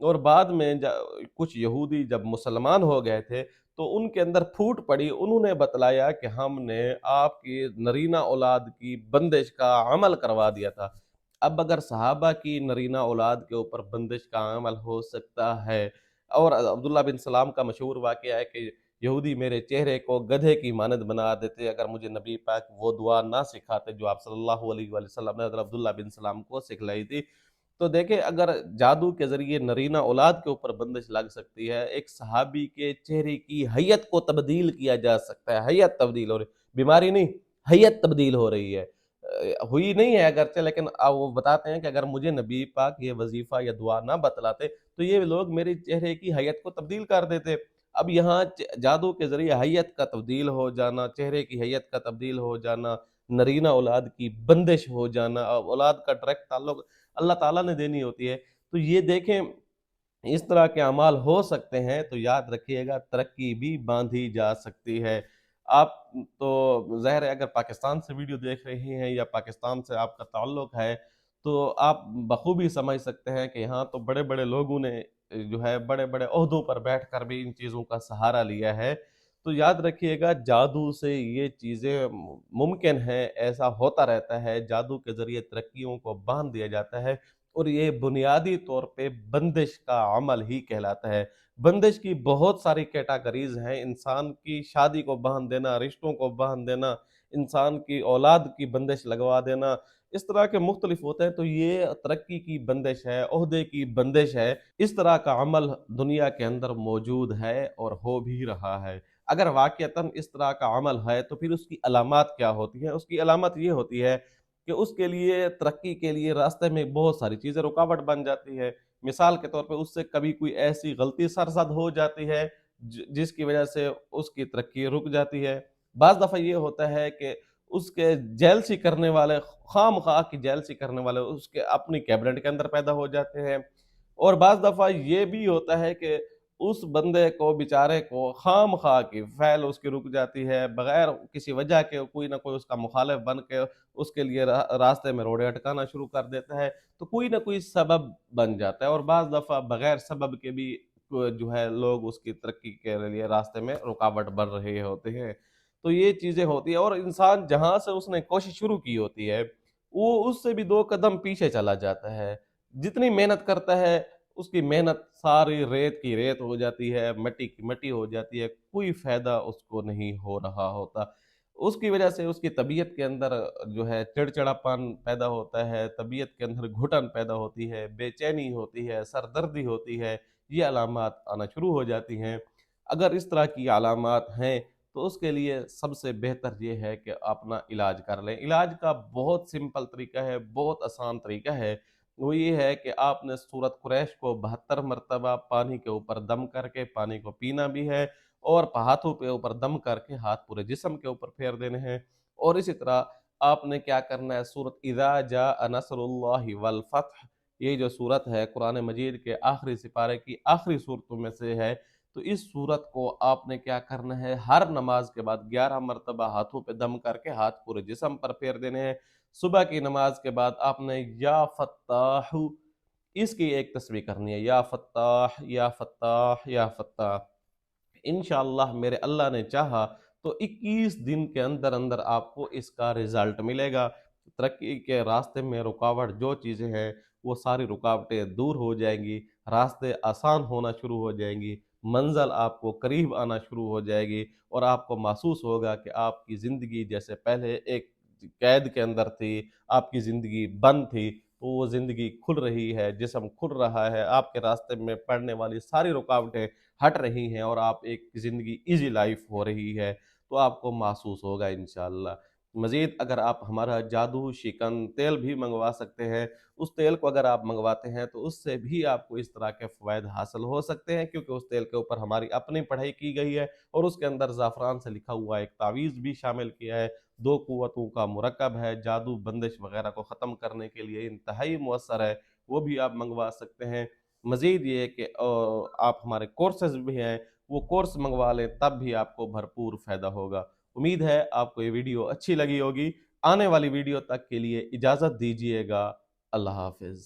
اور بعد میں کچھ یہودی جب مسلمان ہو گئے تھے تو ان کے اندر پھوٹ پڑی، انہوں نے بتلایا کہ ہم نے آپ کی نرینہ اولاد کی بندش کا عمل کروا دیا تھا۔ اب اگر صحابہ کی نرینہ اولاد کے اوپر بندش کا عمل ہو سکتا ہے، اور عبداللہ بن سلام کا مشہور واقعہ ہے کہ یہودی میرے چہرے کو گدھے کی مانند بنا دیتے اگر مجھے نبی پاک وہ دعا نہ سکھاتے جو آپ صلی اللہ علیہ وآلہ وسلم نے حضرت عبداللہ بن سلام کو سکھلائی تھی۔ تو دیکھیں اگر جادو کے ذریعے نرینہ اولاد کے اوپر بندش لگ سکتی ہے، ایک صحابی کے چہرے کی حیت کو تبدیل کیا جا سکتا ہے، حیت تبدیل ہو رہی، بیماری نہیں، حیت تبدیل ہو رہی ہے، ہوئی نہیں ہے اگرچہ، لیکن وہ بتاتے ہیں کہ اگر مجھے نبی پاک یہ وظیفہ یا دعا نہ بتلاتے تو یہ لوگ میرے چہرے کی حیت کو تبدیل کر دیتے۔ اب یہاں جادو کے ذریعے حیت کا تبدیل ہو جانا، چہرے کی حیت کا تبدیل ہو جانا، نرینہ اولاد کی بندش ہو جانا، اولاد کا ڈائریکٹ تعلق اللہ تعالیٰ نے دینی ہوتی ہے، تو یہ دیکھیں اس طرح کے اعمال ہو سکتے ہیں، تو یاد رکھیے گا ترقی بھی باندھی جا سکتی ہے۔ آپ تو ظاہر ہے اگر پاکستان سے ویڈیو دیکھ رہے ہیں یا پاکستان سے آپ کا تعلق ہے تو آپ بخوبی سمجھ سکتے ہیں کہ یہاں تو بڑے بڑے لوگوں نے جو ہے بڑے بڑے عہدوں پر بیٹھ کر بھی ان چیزوں کا سہارا لیا ہے۔ تو یاد رکھیے گا جادو سے یہ چیزیں ممکن ہیں، ایسا ہوتا رہتا ہے، جادو کے ذریعے ترقیوں کو باندھ دیا جاتا ہے، اور یہ بنیادی طور پہ بندش کا عمل ہی کہلاتا ہے۔ بندش کی بہت ساری کیٹاگریز ہیں، انسان کی شادی کو باندھ دینا، رشتوں کو باندھ دینا، انسان کی اولاد کی بندش لگوا دینا، اس طرح کے مختلف ہوتے ہیں۔ تو یہ ترقی کی بندش ہے، عہدے کی بندش ہے، اس طرح کا عمل دنیا کے اندر موجود ہے اور ہو بھی رہا ہے۔ اگر واقعتاً اس طرح کا عمل ہے تو پھر اس کی علامات کیا ہوتی ہیں؟ اس کی علامت یہ ہوتی ہے کہ اس کے لیے ترقی کے لیے راستے میں بہت ساری چیزیں رکاوٹ بن جاتی ہے۔ مثال کے طور پہ اس سے کبھی کوئی ایسی غلطی سرزد ہو جاتی ہے جس کی وجہ سے اس کی ترقی رک جاتی ہے۔ بعض دفعہ یہ ہوتا ہے کہ اس کے جیلسی کرنے والے، خام خواہ کی جیلسی کرنے والے اس کے اپنی کیبنٹ کے اندر پیدا ہو جاتے ہیں، اور بعض دفعہ یہ بھی ہوتا ہے کہ اس بندے کو بیچارے کو خام خواہ کی فعل اس کی رک جاتی ہے، بغیر کسی وجہ کے کوئی نہ کوئی اس کا مخالف بن کے اس کے لیے راستے میں روڑے اٹکانا شروع کر دیتا ہے، تو کوئی نہ کوئی سبب بن جاتا ہے، اور بعض دفعہ بغیر سبب کے بھی جو ہے لوگ اس کی ترقی کے لیے راستے میں رکاوٹ بن رہے ہوتے ہیں۔ تو یہ چیزیں ہوتی ہیں، اور انسان جہاں سے اس نے کوشش شروع کی ہوتی ہے وہ اس سے بھی 2 قدم پیچھے چلا جاتا ہے۔ جتنی محنت کرتا ہے اس کی محنت ساری ریت کی ریت ہو جاتی ہے، مٹی کی مٹی ہو جاتی ہے، کوئی فائدہ اس کو نہیں ہو رہا ہوتا۔ اس کی وجہ سے اس کی طبیعت کے اندر جو ہے چڑچڑاپن پیدا ہوتا ہے، طبیعت کے اندر گھٹن پیدا ہوتی ہے، بے چینی ہوتی ہے، سر دردی ہوتی ہے، یہ علامات آنا شروع ہو جاتی ہیں۔ اگر اس طرح کی علامات ہیں تو اس کے لیے سب سے بہتر یہ ہے کہ اپنا علاج کر لیں۔ علاج کا بہت سمپل طریقہ ہے، بہت آسان طریقہ ہے، وہ یہ ہے کہ آپ نے سورۃ قریش کو 72 مرتبہ پانی کے اوپر دم کر کے پانی کو پینا بھی ہے، اور ہاتھوں پہ اوپر دم کر کے ہاتھ پورے جسم کے اوپر پھیر دینے ہیں، اور اسی طرح آپ نے کیا کرنا ہے، سورۃ اذا جاء نصر اللہ والفتح، یہ جو سورت ہے قرآن مجید کے آخری سپارے کی آخری سورتوں میں سے ہے، تو اس سورت کو آپ نے کیا کرنا ہے، ہر نماز کے بعد 11 مرتبہ ہاتھوں پہ دم کر کے ہاتھ پورے جسم پر پھیر دینے ہیں۔ صبح کی نماز کے بعد آپ نے یا فتاح اس کی ایک تسبیح کرنی ہے، یا فتاح یا فتاح یا فتاح۔ انشاءاللہ میرے اللہ نے چاہا تو 21 دن کے اندر اندر آپ کو اس کا رزلٹ ملے گا۔ ترقی کے راستے میں رکاوٹ جو چیزیں ہیں وہ ساری رکاوٹیں دور ہو جائیں گی، راستے آسان ہونا شروع ہو جائیں گی، منزل آپ کو قریب آنا شروع ہو جائے گی، اور آپ کو محسوس ہوگا کہ آپ کی زندگی جیسے پہلے ایک قید کے اندر تھی، آپ کی زندگی بند تھی، تو وہ زندگی کھل رہی ہے، جسم کھل رہا ہے، آپ کے راستے میں پڑنے والی ساری رکاوٹیں ہٹ رہی ہیں، اور آپ ایک زندگی ایزی لائف ہو رہی ہے، تو آپ کو محسوس ہوگا انشاءاللہ۔ مزید اگر آپ ہمارا جادو شکن تیل بھی منگوا سکتے ہیں، اس تیل کو اگر آپ منگواتے ہیں تو اس سے بھی آپ کو اس طرح کے فوائد حاصل ہو سکتے ہیں، کیونکہ اس تیل کے اوپر ہماری اپنی پڑھائی کی گئی ہے، اور اس کے اندر زعفران سے لکھا ہوا ایک تعویذ بھی شامل کیا ہے، 2 قوتوں کا مرکب ہے، جادو بندش وغیرہ کو ختم کرنے کے لیے انتہائی مؤثر ہے، وہ بھی آپ منگوا سکتے ہیں۔ مزید یہ ہے کہ آپ ہمارے کورسز بھی ہیں، وہ کورس منگوا لیں، تب بھی آپ کو بھرپور فائدہ ہوگا۔ امید ہے آپ کو یہ ویڈیو اچھی لگی ہوگی۔ آنے والی ویڈیو تک کے لیے اجازت دیجیے گا۔ اللہ حافظ۔